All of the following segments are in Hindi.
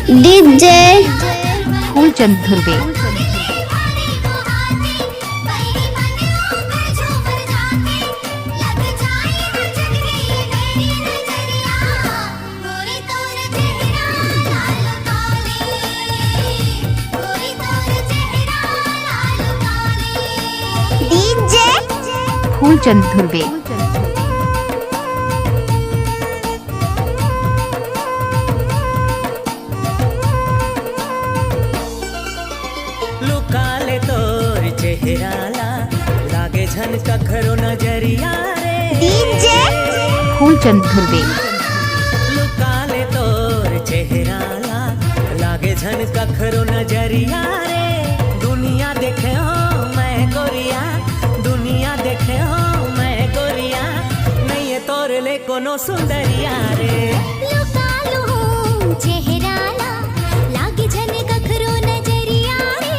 डीजे फूलचंद धुर्वे। डीजे फूलचंद धुर्वे। लुकाले तोर चेहराला लागे झनका खरो नजरिया रे। डीजे फूलचंद धुर्वे। लुकाले तोर चेहराला लागे झनका खरो नजरिया रे। दुनिया देखे हो मैं गोरिया, दुनिया देखे हो मैं गोरिया, नहीं ये तोर ले कोनो सुंदरिया रे। लुकालू चेहराला लागे झनका खरो नजरिया रे।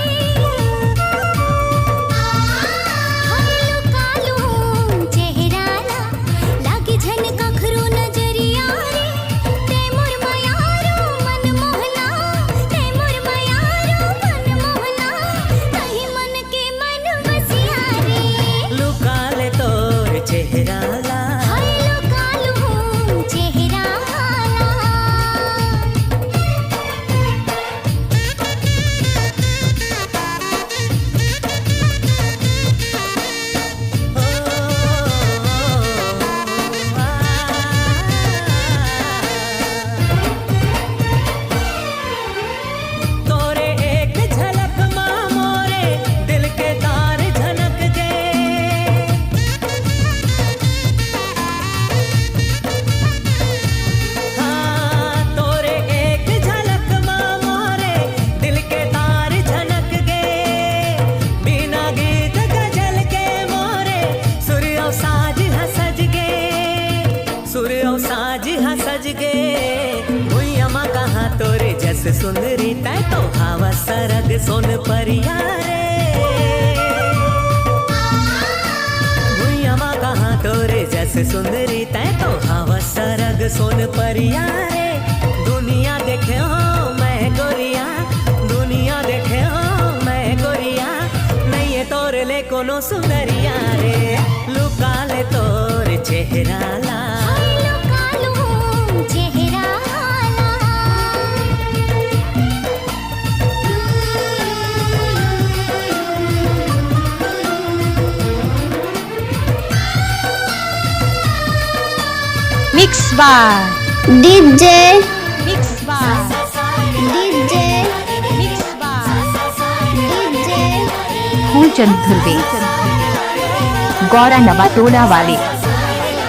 लुकालू चेहराला लागे झनका खरो नजरिया रे। ते मोर मायारो मन मोहना, ते मोर मायारो मन मोहना, कहीं मन के मन बसिया रे। लुकाले तोर चेहराला लुकालू चेहराला। तोरे एक झलक माँ मोरे दिल के तार झनक गए। हाँ तोरे एक झलक माँ मोरे दिल के तार झनक गए। बिना गीत गजल के मोरे सूर्य और साज हंसज गए, सूर्य और साज हंसज गए। भुइया माँ कहाँ तोरे जस सुंदरी तै तो हवा सरग सोन परिया रे। भुइया माँ कहाँ तोरे जस सुंदरी तै तो हवा सरग सोन परिया रे। दुनिया देखे हो मैं गोरिया, दुनिया देखे हो मैं गोरिया, नहीं ये तोरे ले कोनो सुंदरिया रे। लुकाले तोर चेहराला लुकालू चेहराला। मिक्स बार डीजे मिक्स बार डीजे मिक्स बार डीजे फूलचंद धुर्वे। गौरा नवा टोला वाले।